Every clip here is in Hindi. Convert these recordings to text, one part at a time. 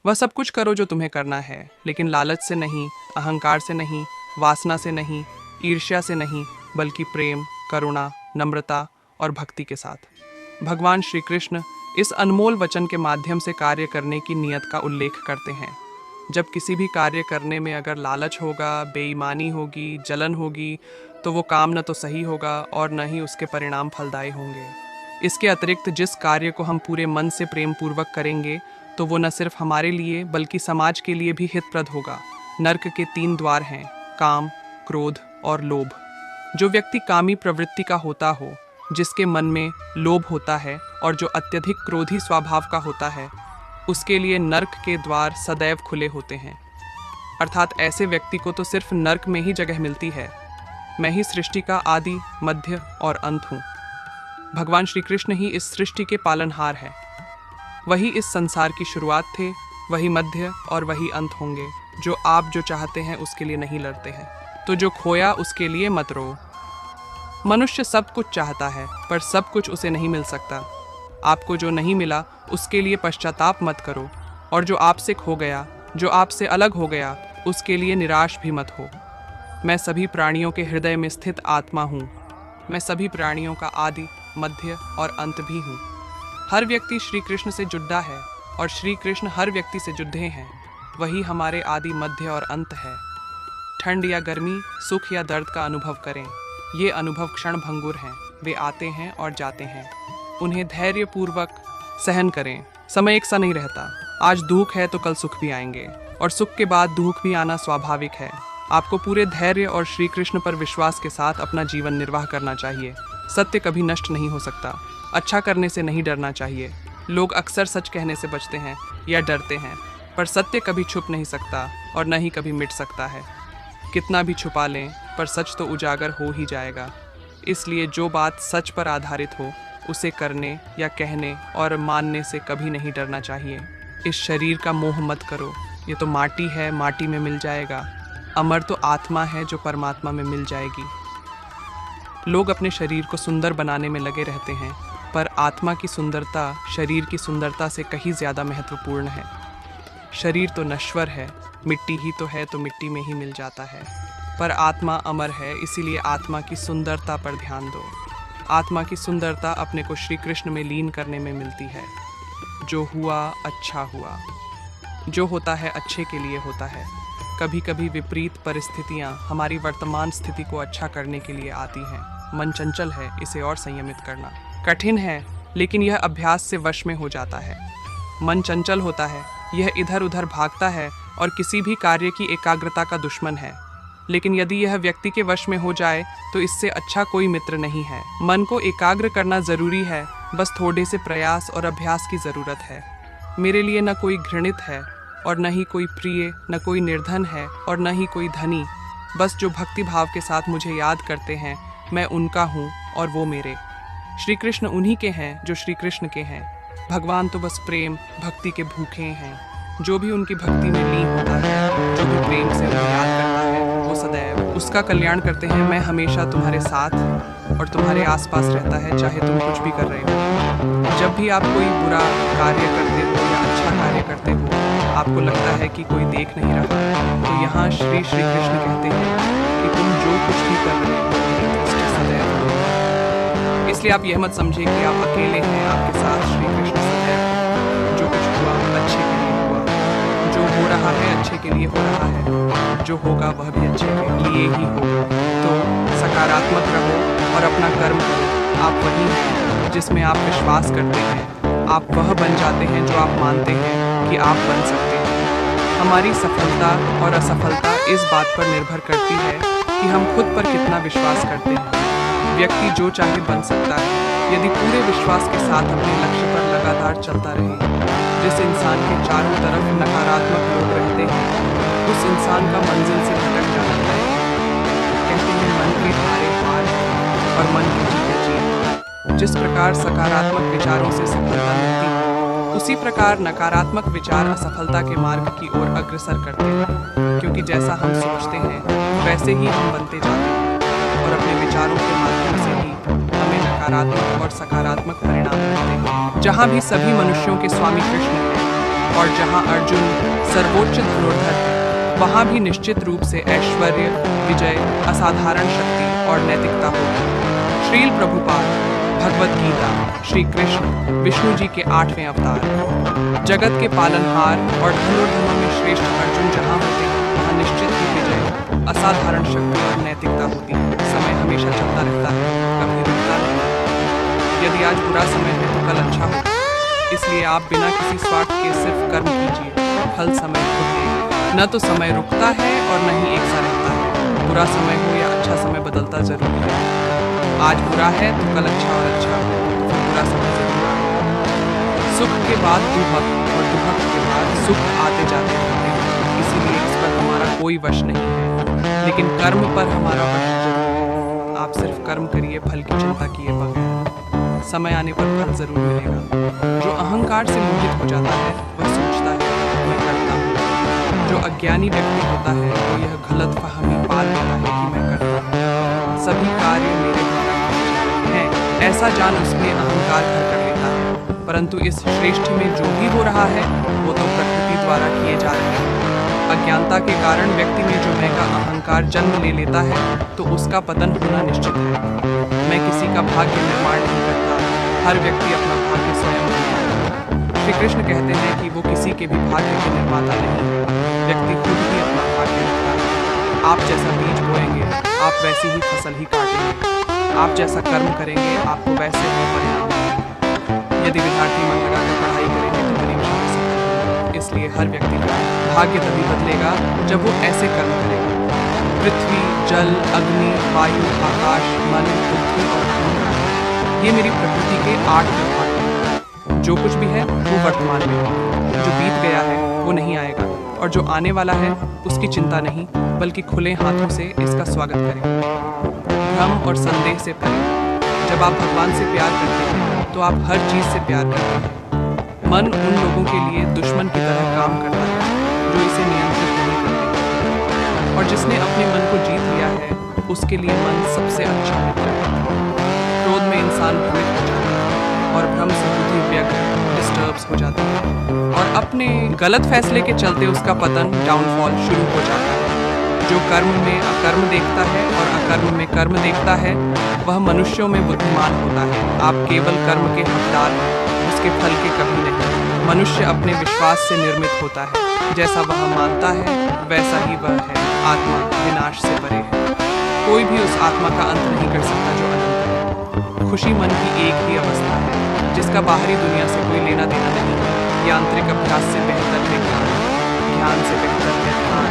वह सब कुछ करो जो तुम्हें करना है, लेकिन लालच से नहीं, अहंकार से नहीं, वासना से नहीं, ईर्ष्या से नहीं, बल्कि प्रेम, करुणा, नम्रता और भक्ति के साथ। भगवान श्री कृष्ण इस अनमोल वचन के माध्यम से कार्य करने की नियत का उल्लेख करते हैं। जब किसी भी कार्य करने में अगर लालच होगा, बेईमानी होगी, जलन होगी, तो वो काम न तो सही होगा और न ही उसके परिणाम फलदायी होंगे। इसके अतिरिक्त जिस कार्य को हम पूरे मन से प्रेम पूर्वक करेंगे, तो वो न सिर्फ हमारे लिए बल्कि समाज के लिए भी हितप्रद होगा। नर्क के 3 द्वार हैं, काम, क्रोध और लोभ। जो व्यक्ति कामी प्रवृत्ति का होता हो, जिसके मन में लोभ होता है और जो अत्यधिक क्रोधी स्वभाव का होता है, उसके लिए नर्क के द्वार सदैव खुले होते हैं। अर्थात ऐसे व्यक्ति को तो सिर्फ नर्क में ही जगह मिलती है। मैं ही सृष्टि का आदि, मध्य और अंत हूँ। भगवान श्री कृष्ण ही इस सृष्टि के पालनहार है। वही इस संसार की शुरुआत थे, वही मध्य और वही अंत होंगे। जो चाहते हैं उसके लिए नहीं लड़ते हैं, तो जो खोया उसके लिए मत रो। मनुष्य सब कुछ चाहता है, पर सब कुछ उसे नहीं मिल सकता। आपको जो नहीं मिला उसके लिए पश्चाताप मत करो, और जो आपसे खो गया, जो आपसे अलग हो गया, उसके लिए निराश भी मत हो। मैं सभी प्राणियों के हृदय में स्थित आत्मा हूँ। मैं सभी प्राणियों का आदि, मध्य और अंत भी हूँ। हर व्यक्ति श्री कृष्ण से जुड़ा है और श्री कृष्ण हर व्यक्ति से जुड़े हैं। वही हमारे आदि, मध्य और अंत है। ठंड या गर्मी, सुख या दर्द का अनुभव करें। ये अनुभव क्षण भंगुर हैं, वे आते हैं और जाते हैं। उन्हें धैर्यपूर्वक सहन करें। समय एक सा नहीं रहता। आज दुख है तो कल सुख भी आएंगे, और सुख के बाद दुख भी आना स्वाभाविक है। आपको पूरे धैर्य और श्री कृष्ण पर विश्वास के साथ अपना जीवन निर्वाह करना चाहिए। सत्य कभी नष्ट नहीं हो सकता। अच्छा करने से नहीं डरना चाहिए। लोग अक्सर सच कहने से बचते हैं या डरते हैं, पर सत्य कभी छुप नहीं सकता और न ही कभी मिट सकता है। कितना भी छुपा लें, पर सच तो उजागर हो ही जाएगा। इसलिए जो बात सच पर आधारित हो, उसे करने या कहने और मानने से कभी नहीं डरना चाहिए। इस शरीर का मोह मत करो। ये तो माटी है, माटी में मिल जाएगा। अमर तो आत्मा है जो परमात्मा में मिल जाएगी। लोग अपने शरीर को सुंदर बनाने में लगे रहते हैं, पर आत्मा की सुंदरता शरीर की सुंदरता से कहीं ज़्यादा महत्वपूर्ण है। शरीर तो नश्वर है, मिट्टी ही तो है, तो मिट्टी में ही मिल जाता है। पर आत्मा अमर है, इसीलिए आत्मा की सुंदरता पर ध्यान दो। आत्मा की सुंदरता अपने को श्री कृष्ण में लीन करने में मिलती है। जो हुआ अच्छा हुआ। जो होता है अच्छे के लिए होता है। कभी कभी विपरीत परिस्थितियाँ हमारी वर्तमान स्थिति को अच्छा करने के लिए आती हैं। मन चंचल है, इसे और संयमित करना कठिन है, लेकिन यह अभ्यास से वश में हो जाता है। मन चंचल होता है, यह इधर उधर भागता है और किसी भी कार्य की एकाग्रता का दुश्मन है। लेकिन यदि यह व्यक्ति के वश में हो जाए तो इससे अच्छा कोई मित्र नहीं है। मन को एकाग्र करना जरूरी है, बस थोड़े से प्रयास और अभ्यास की जरूरत है। मेरे लिए न कोई घृणित है और न ही कोई प्रिय, न कोई निर्धन है और न ही कोई धनी। बस जो भक्ति भाव के साथ मुझे याद करते हैं, मैं उनका हूँ और वो मेरे। श्री कृष्ण उन्हीं के हैं जो श्री कृष्ण के हैं। भगवान तो बस प्रेम भक्ति के भूखे हैं। जो भी उनकी भक्ति में लीन होता है, जो भी प्रेम से उन्हें याद करता है, वो सदैव उसका कल्याण करते हैं। मैं हमेशा तुम्हारे साथ और तुम्हारे आसपास रहता है, चाहे तुम कुछ भी कर रहे हो। जब भी आप कोई बुरा कार्य करते हो या अच्छा कार्य करते हो, आपको लगता है कि कोई देख नहीं रहा, तो यहाँ श्री कृष्ण कहते हैं कि तुम जो कुछ भी कर रहे हो उसके सदैव हो। इसलिए आप यह मत समझे कि आप अकेले हैं, आपके साथ श्री कृष्ण सदैव। जो कुछ हुआ अच्छे के लिए हुआ, जो हो रहा है अच्छे के लिए हो रहा है, जो होगा वह भी अच्छे के लिए ही होगा। तो सकारात्मक रहो और अपना कर्म करो। आप वही हैं जिसमें आप विश्वास करते हैं। आप वह बन जाते हैं जो आप मानते हैं कि आप बन सकते हैं। हमारी सफलता और असफलता इस बात पर निर्भर करती है कि हम खुद पर कितना विश्वास करते हैं। व्यक्ति जो चाहे बन सकता है, यदि पूरे विश्वास के साथ अपने लक्ष्य पर लगातार चलता रहे। जिस इंसान के चारों तरफ नकारात्मक लोग रहते हैं, उस इंसान का मंजिल से भटक जाना है। कहते हैं मन के हारे हार और मन की जीते जीत। जिस प्रकार सकारात्मक विचारों से सफलता मिलती है, उसी प्रकार नकारात्मक विचार असफलता के मार्ग की ओर अग्रसर करते हैं। क्योंकि जैसा हम सोचते हैं वैसे ही हम बनते जाते हैं, और अपने विचारों के माध्यम से ही हमें नकारात्मक और सकारात्मक परिणाम मिलते हैं। जहाँ भी सभी मनुष्यों के स्वामी कृष्ण हैं, और जहाँ अर्जुन सर्वोच्च धनुर्धर है, वहाँ भी निश्चित रूप से ऐश्वर्य, विजय, असाधारण शक्ति और नैतिकता होगी। श्रील प्रभुपाद, भगवत गीता, श्री कृष्ण विष्णु जी के 8वें अवतार। जगत के पालनहार और धनुर्धरों में श्रेष्ठ अर्जुन जहाँ होते हैं, वहाँ निश्चित ही विजय, असाधारण शक्ति और नैतिकता होती है। समय हमेशा चलता रहता है, कभी रुकता नहीं। यदि आज बुरा समय है तो कल अच्छा होगा। इसलिए आप बिना किसी स्वार्थ के सिर्फ कर्म कीजिए, फल समय खुद देगा। न तो समय रुकता है और न ही एक सा रहता है। बुरा समय हो या अच्छा समय बदलता जरूर है। आज बुरा है तो कल अच्छा और अच्छा हो, फिर बुरा समय जरूर आएगा। सुख के बाद दुहक और दुहक के बाद सुख आते जाते रहते हैं। इसीलिए इस पर हमारा कोई वश नहीं है, लेकिन कर्म पर हमारा वश जरूर है। आप सिर्फ कर्म करिए, फल की चिंता किए बगैर। समय आने पर फल जरूर मिलेगा। जो अहंकार से मोहित हो जाता है वह सोचता है मैं करता हूँ। जो अज्ञानी व्यक्ति होता है वो यह गलत फहमी पाल लेता है कि मैं करता हूँ, सभी कार्य मेरे द्वारा किए जाते हैं, ऐसा जान उसमें अहंकार घर कर लेता है। परंतु इस श्रेष्ठ में जो भी हो रहा है वो तो प्रकृति द्वारा किए जा रहे हैं। अज्ञानता के कारण व्यक्ति में जो मैं का अहंकार जन्म ले लेता है तो उसका पतन होना निश्चित है। मैं किसी का भाग्य निर्माण नहीं करता, हर व्यक्ति अपना भाग्य स्वयं बनाता है। श्री कृष्ण कहते हैं कि वो किसी के भी भाग्य के निर्माता नहीं है, व्यक्ति खुद ही अपना भाग्य लिखता है। आप जैसा बीज बोएंगे आप वैसी ही फसल ही काटेंगे। आप जैसा कर्म करेंगे आपको वैसे ही परिणाम मिलेगा। यदि विद्यार्थी मन लगाकर पढ़ाई करेंगे तो परीक्षा में सफल होंगे। इसलिए हर व्यक्ति का भाग्य तभी बदलेगा जब वो ऐसे कर्म करेगा। पृथ्वी, जल, अग्नि, वायु, आकाश, मन, बुद्धि और अहंकार, ये मेरी प्रकृति के 8 विभाग हैं। जो कुछ भी है वो वर्तमान में है, जो बीत गया है वो नहीं आएगा, और जो आने वाला है उसकी चिंता नहीं बल्कि खुले हाथों से इसका स्वागत करें। भ्रम और संदेह से परे। जब आप भगवान से प्यार करते हैं तो आप हर चीज से प्यार करते हैं। मन उन लोगों के लिए दुश्मन की तरह काम करता है जो इसे नियंत्रित नहीं करते, और जिसने अपने मन को जीत लिया है उसके लिए मन सबसे अच्छा मित्र है। क्रोध में इंसान भ्रमित हो जाता है और भ्रम से बुद्धि व्यग्र डिस्टर्ब्स हो जाती है, और अपने गलत फैसले के चलते उसका पतन, डाउनफॉल शुरू हो जाता है। जो कर्म में अकर्म देखता है और अकर्म में कर्म देखता है वह मनुष्यों में बुद्धिमान होता है। आप केवल कर्म के हकदार हैं, उसके फल के कभी नहीं। मनुष्य अपने विश्वास से निर्मित होता है, जैसा वह मानता है वैसा ही वह है। आत्मा विनाश से परे है, कोई भी उस आत्मा का अंत नहीं कर सकता जो अनंत है। खुशी मन की एक ही अवस्था है जिसका बाहरी दुनिया से कोई लेना देना नहीं है। यांत्रिक अभ्यास से बेहतर है ज्ञान, ध्यान से बेहतर है ध्यान।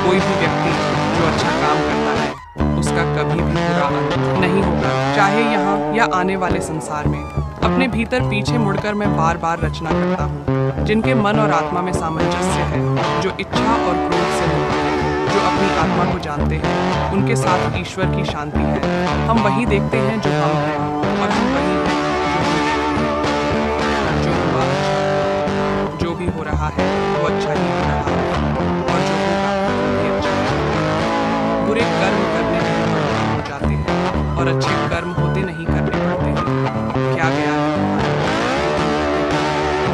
कोई भी व्यक्ति जो अच्छा काम करता है उसका कभी भी बुरा अंत नहीं होगा, चाहे यहाँ या आने वाले संसार में। अपने भीतर पीछे मुड़कर मैं बार बार रचना करता हूँ। जिनके मन और आत्मा में सामंजस्य है, जो इच्छा और क्रोध से मुक्त है, जो अपनी आत्मा को जानते हैं, उनके साथ ईश्वर की शांति है। हम वही देखते हैं जो हम हैं, और हम वही हैं जो हम देखते हैं। जो हुआ अच्छा, जो भी हो रहा है वो अच्छा ही हो रहा है, और जो होगा वो भी अच्छा है। बुरे कर्म करने नहीं पड़ते हो जाते हैं, और अच्छे कर्म होते नहीं करने पड़ते हैं। क्या गया है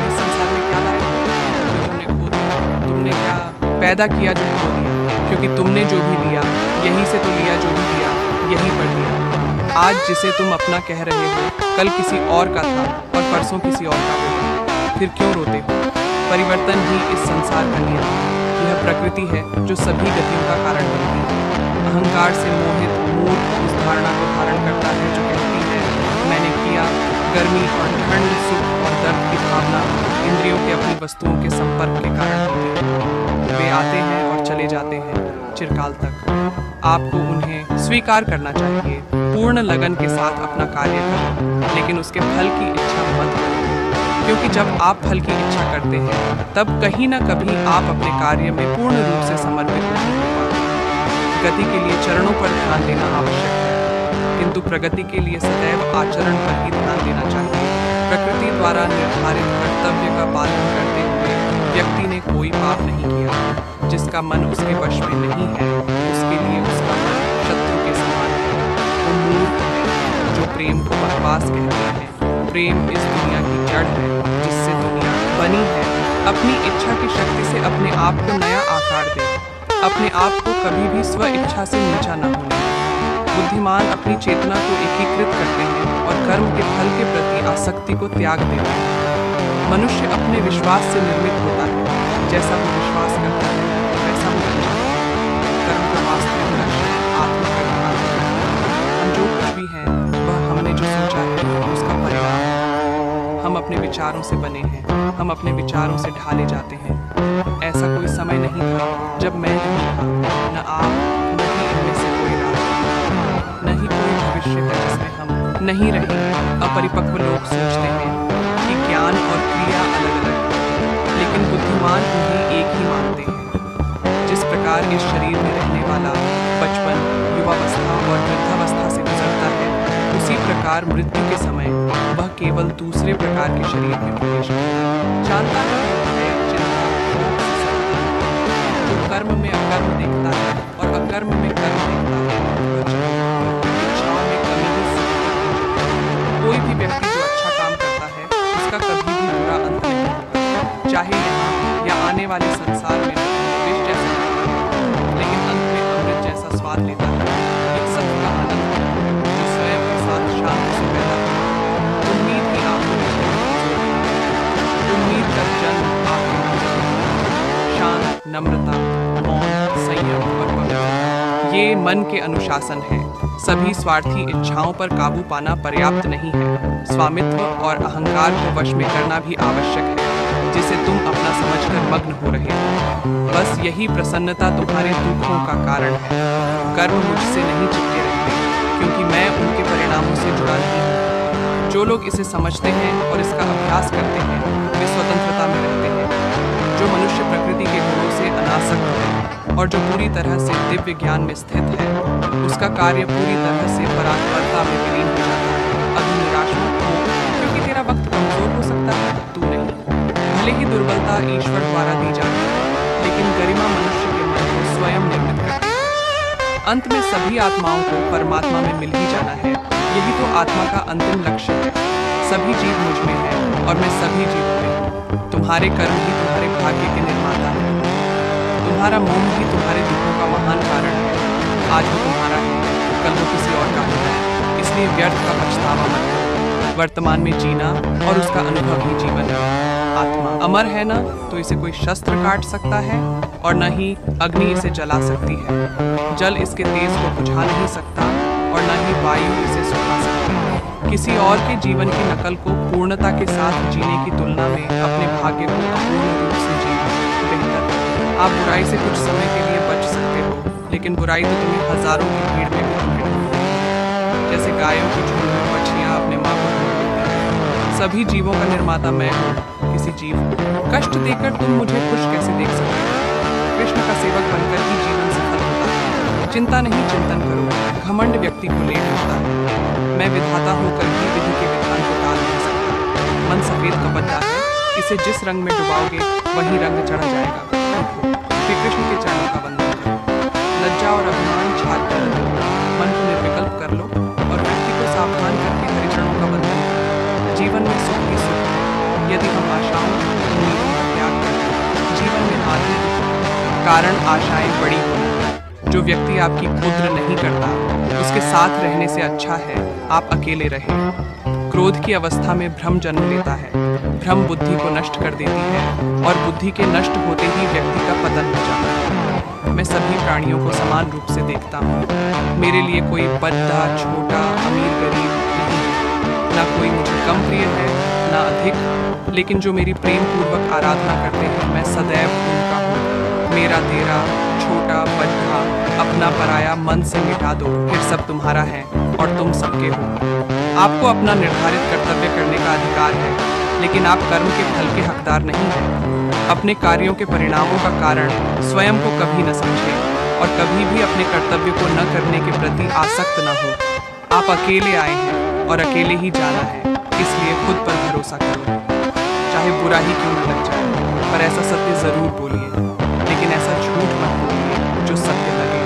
इस संसार में, क्या लाया जो तुमने खो दिया? तुमने क्या पैदा किया जो खो दिया? क्योंकि तुमने जो भी लिया यहीं से तो लिया, जो भी लिया यहीं पर लिया। आज जिसे तुम अपना कह रहे हो कल किसी और का था और परसों किसी और का होगा, फिर क्यों रोते हो? परिवर्तन ही इस संसार का नियम है। यह प्रकृति है जो सभी गतियों का कारण बनती है। अहंकार से मोहित मूर्ख उस धारणा को धारण करता है जो कहती है मैंने किया। गर्मी और ठंड, सुख और दर्द की भावना इंद्रियों के अपनी वस्तुओं के संपर्क के कारण होती है। वे आते हैं और चले जाते हैं चिरकाल तक। आपको उन्हें स्वीकार करना चाहिए, पूर्ण लगन के साथ अपना कार्य करें, लेकिन उसके फल की इच्छा मत करें, क्योंकि जब आप फल की इच्छा करते हैं तब कहीं न कभी आप अपने कार्य में पूर्ण रूप से समर्पित नहीं हो पाते। गति के लिए चरणों पर ध्यान देना आवश्यक है, किंतु प्रगति के लिए सदैव आचरण पर ही ध्यान देना चाहिए। प्रकृति द्वारा निर्धारित कर्तव्य का पालन करते हुए व्यक्ति ने कोई पाप नहीं किया। जिसका मन उसके वश में नहीं है उसके लिए उसका मन शत्रु के समान है। वो मूर्ख है जो प्रेम को बकवास कहते हैं। प्रेम इस दुनिया की जड़ है जिससे दुनिया बनी है अपनी इच्छा की शक्ति से अपने आप को नया आकार दे। अपने आप को कभी भी स्व इच्छा से नीचा न होने। बुद्धिमान अपनी चेतना को एकीकृत करते हैं और कर्म के फल के प्रति आसक्ति को त्याग देते हैं। मनुष्य अपने विश्वास से निर्मित होता है। जैसा वो विश्वास करता है वैसा वो बनता है। कर्म का वास्तविक लक्ष्य आत्मकर्म है। हम जो कुछ भी हैं वह हमने जो सोचा है उसका परिणाम है। हम अपने विचारों से बने हैं। हम अपने विचारों से ढाले जाते हैं। ऐसा कोई समय नहीं था जब मैं नहीं था, न आप, न ही इनमें से कोई राज, न ही कोई भविष्य है जिसमें हम नहीं रहेंगे। अपरिपक्व लोग सोचते हैं कि ज्ञान और क्रिया अलग अलग है, लेकिन बुद्धिमान उन्हें एक ही मानते हैं। जिस प्रकार इस शरीर में रहने वाला बचपन, युवावस्था और वृद्धावस्था से गुजरता है, उसी प्रकार मृत्यु के समय वह केवल दूसरे प्रकार के शरीर में प्रवेश करता। जानता है चिंता, शोक से सकता है। जो कर्म में अकर्म देखता है और अकर्म में कर्म देखता है, वह जन्म इच्छाओं में कमी ही सीखता है। कोई भी व्यक्ति जो अच्छा काम करता है उसका कभी भी बुरा अंत नहीं होगा, चाहे यहाँ या आने वाले संसार में विष जैसा लगता है, लेकिन अंत में अमृत जैसा स्वाद लेता है। एक सत्य का आनंद है जो स्वयं के साथ शांति से पैदा होता है। उम्मीद ही आपको उम्मीद का जन्म आपके मन में। शांत, नम्रता, मौन, संयम और पवित्रता ये मन के अनुशासन है। सभी स्वार्थी इच्छाओं पर काबू पाना पर्याप्त नहीं है। स्वामित्व और अहंकार को वश में करना भी आवश्यक है, जिसे तुम अपना समझकर मग्न हो रहे हो। बस यही प्रसन्नता तुम्हारे दुखों का कारण है। कर्म मुझसे नहीं चिपके रहते, क्योंकि मैं उनके परिणामों से जुड़ा नहीं हूँ। जो लोग इसे समझते हैं और इसका अभ्यास करते हैं, वे स्वतंत्रता में रहते हैं। जो मनुष्य प्रकृति के गुणों से अनासक्त है और जो पूरी तरह से दिव्य ज्ञान में स्थित है, उसका कार्य पूरी तरह से परात्परता में विलीन हो जाता है। अभी निराश मत हो, क्योंकि तेरा वक्त कमजोर हो सकता है, तू नहीं। भले ही दुर्बलता ईश्वर द्वारा दी जाती है, लेकिन गरिमा मनुष्य के मन को स्वयं निर्मित करती है। अंत में सभी आत्माओं को परमात्मा में मिल ही जाना है। यही तो आत्मा का अंतिम लक्ष्य है। सभी जीव मुझ में है और मैं सभी जीवों में हूँ। तुम्हारे कर्म ही तुम्हारे भाग्य के निर्माता है। तुम्हारा मोह ही तुम्हारे दुखों का महान कारण है। आज वो तुम्हारा है, कल वो किसी और का होगा। इसलिए व्यर्थ का पछतावा मत करो। वर्तमान में जीना और उसका अनुभव ही जीवन है। आत्मा अमर है ना, तो इसे कोई शस्त्र काट सकता है और न ही अग्नि इसे जला सकती है। जल इसके तेज को बुझा नहीं सकता और न ही वायु इसे सुखा सकती है। किसी और के जीवन की नकल को पूर्णता के साथ जीने की तुलना में अपने भाग्य को अपूर्ण रूप से जीना बेहतर है। आप बुराई से कुछ समय के लिए बच सकते हो, लेकिन बुराई तो तुम्हें हजारों की भीड़ में भी ढूंढ लेगी। जैसे गायों की झुंड में बछियां अपने माँ को ढूंढ लेती हैं। सभी जीवों का निर्माता मैं हूँ। किसी जीव को कष्ट देकर तुम मुझे खुश कैसे देख सकते हो? कृष्ण का सेवक बनकर ही जीवन सफल होता है। चिंता नहीं, चिंतन करो। घमंड व्यक्ति को लेट होता है। मैं विधाता होकर भी विधि के विधान को टाल नहीं सकता। मन सफेद कपड़ा है, इसे जिस रंग में डुबाओगे वही रंग चढ़ जाएगा। श्री कृष्ण के चरणों का वंदन करो। लज्जा और अभिमान छाड़ कर मन को निर्विकल्प कर लो और व्यक्ति को सावधान करके हरिचरणों का वंदन करो। जीवन में सुख ही सुख है। यदि हम आशाओं उम्मीदों का त्याग करें, जीवन में आगे कारण आशाएं बड़ी होंगी। जो व्यक्ति आपकी कुद्र नहीं करता, उसके साथ रहने से अच्छा है आप अकेले रहें। क्रोध की अवस्था में भ्रम जन्म लेता है। भ्रम बुद्धि को नष्ट कर देती है और बुद्धि के नष्ट होते ही व्यक्ति का पतन हो जाता है। मैं सभी प्राणियों को समान रूप से देखता हूँ। मेरे लिए कोई बड़ा, छोटा, अमीर, गरीब नहीं है। ना कोई मुझे कम प्रिय है, ना अधिक, लेकिन जो मेरी प्रेम पूर्वक आराधना करते हैं, मैं सदैव उनका हूँ। मेरा तेरा, छोटा, बड़ा, अपना पराया मन से मिटा दो, फिर सब तुम्हारा है और तुम सबके हो। आपको अपना निर्धारित कर्तव्य करने का अधिकार है, लेकिन आप कर्म के फल के हकदार नहीं हैं। अपने कार्यों के परिणामों का कारण स्वयं को कभी न समझें और कभी भी अपने कर्तव्य को न करने के प्रति आसक्त न हो। आप अकेले आए हैं और अकेले ही जाना है, इसलिए खुद पर भरोसा करो। चाहे बुरा ही क्यों न लग जाए, पर ऐसा सत्य जरूर बोलिए, लेकिन ऐसा झूठ मत बोलिए जो सत्य लगे।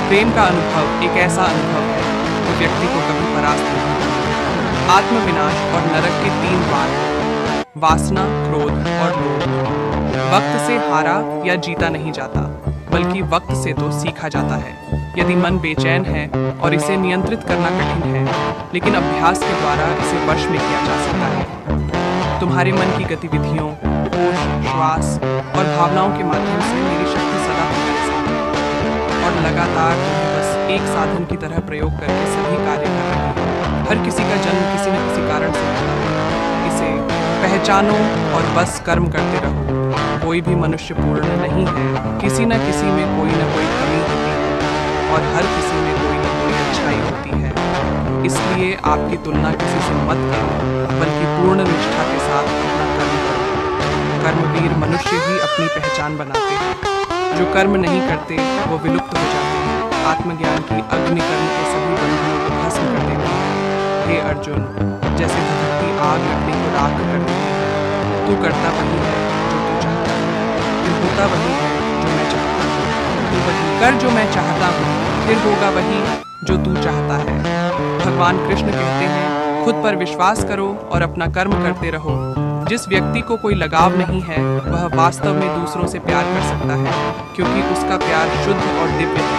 प्रेम का अनुभव एक ऐसा अनुभव है जो व्यक्ति को कभी परास्त नहीं करता। आत्मविनाश और नरक के 3 द्वार हैं। वासना, क्रोध और लोभ। वक्त से हारा या जीता नहीं जाता, बल्कि वक्त से तो सीखा जाता है। यदि मन बेचैन है और इसे नियंत्रित करना कठिन है, लेकिन अभ्यास के द्वारा इसे वश में किया जा सकता है। तुम्हारे मन की गतिविधियों, होश, श्वास और भावनाओं के माध्यम से मेरी शक्ति सदा तुम्हारे साथ है और लगातार तुम्हें बस एक साधन की तरह प्रयोग करके सभी कार्य कर रही है। हर किसी का जन्म किसी न किसी कारण से होता है। इसे पहचानो और बस कर्म करते रहो। कोई भी मनुष्य पूर्ण नहीं है, किसी न किसी में कोई न कोई कमी होती है और हर किसी में कोई न कोई अच्छाई होती है। इसलिए आपकी तुलना किसी से मत करो, बल्कि पूर्ण निष्ठा के साथ अपना कर्म करो। कर्मवीर मनुष्य ही अपनी पहचान बनाते हैं। जो कर्म नहीं करते वो विलुप्त हो जाते हैं। आत्मज्ञान की अग्नि कर्म के सभी बंधनों को भस्म कर देती है। हे अर्जुन, जैसे धधकती आग लकड़ी को राख कर देती है, तू करता वही है जो तू चाहता है, फिर होता वही है जो मैं चाहता हूँ। तू वही कर जो मैं चाहता हूँ, फिर होगा वही जो तू चाहता है। भगवान कृष्ण कहते हैं, खुद पर विश्वास करो और अपना कर्म करते रहो। जिस व्यक्ति को कोई लगाव नहीं है, वह वास्तव में दूसरों से प्यार कर सकता है, क्योंकि उसका प्यार शुद्ध और दिव्य है।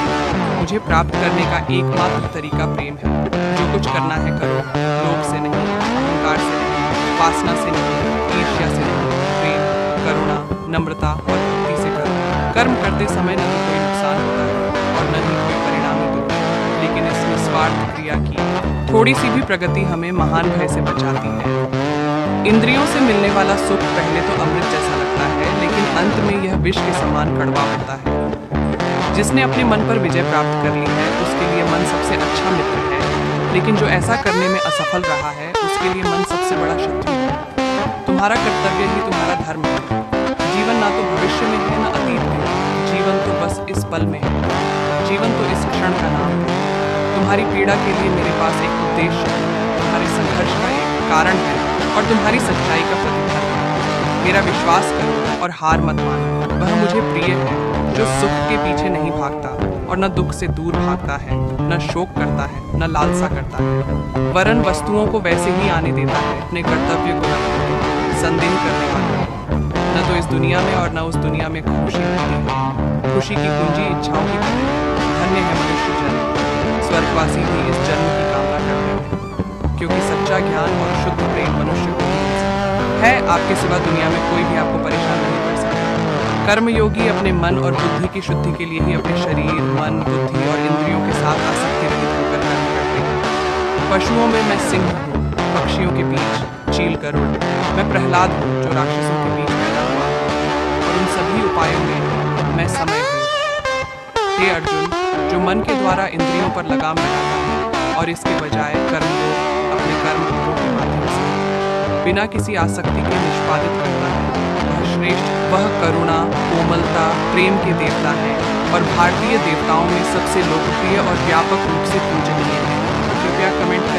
मुझे प्राप्त करने का एकमात्र तरीका प्रेम है। जो कुछ करना है करो, लोभ से नहीं, अहंकार से नहीं, वासना से नहीं, ईर्ष्या से नहीं, प्रेम, करुणा, नम्रता और भक्ति से करो। कर्म करते समय न तो कोई नुकसान होता है और न ही कोई परिणामी दुख, लेकिन इस निस्वार्थ क्रिया की थोड़ी सी भी प्रगति हमें महान भय से बचाती है। इंद्रियों से मिलने वाला सुख पहले तो अमृत जैसा लगता है, लेकिन अंत में यह विष के समान कड़वा होता है। जिसने अपने मन पर विजय प्राप्त कर ली है, उसके लिए मन सबसे अच्छा मित्र है, लेकिन जो ऐसा करने में असफल रहा है, उसके लिए मन सबसे बड़ा शत्रु है। तुम्हारा कर्तव्य ही तुम्हारा धर्म है। जीवन ना तो भविष्य में है, न अतीत में। जीवन तो बस इस पल में है। जीवन तो इस क्षण का नाम है। तुम्हारी पीड़ा के लिए मेरे पास एक उद्देश्य है, तुम्हारे संघर्ष का एक कारण है और तुम्हारी सच्चाई का प्रतिफल है। मेरा विश्वास करो और हार मत मानो। वह मुझे प्रिय है जो सुख के पीछे नहीं भागता और न दुख से दूर भागता है, न शोक करता है, न लालसा करता है। वरन वस्तुओं को वैसे ही आने देता है, अपने कर्तव्य को न संदेह करने वाला। न तो इस दुनिया में और न उस दुनिया में खुशी होती है। खुशी की कुंजी इच्छाओं की कमी है। धन्य है मनुष्य जन्म। स्वर्गवासी भी इस जन्म की कामना करते हैं, क्योंकि सच्चा ज्ञान और शुद्ध प्रेम मनुष्य को है। आपके सिवा दुनिया में कोई भी आपको परेशान नहीं कर सकता। कर्मयोगी अपने मन और बुद्धि की शुद्धि के लिए ही अपने शरीर, मन, बुद्धि और इंद्रियों के साथ आसक्ति रहित होकर कर्म करते हैं। पशुओं में मैं सिंह हूँ, पक्षियों के बीच चील गरुड़। मैं प्रहलाद हूँ जो राक्षसों के बीच पैदा हुआ, और उन सभी उपायों में मैं समय हूँ। हे अर्जुन, जो मन के द्वारा इंद्रियों पर लगाम लगाता है और इसके बजाय कर्मयोग अपने कर्म के माध्यम से बिना किसी आसक्ति के निष्पादित करता है, वह श्रेष्ठ, वह करुणा, कोमलता, प्रेम के देवता है और भारतीय देवताओं में सबसे लोकप्रिय और व्यापक रूप से पूजनीय है। कृपया कमेंट करें।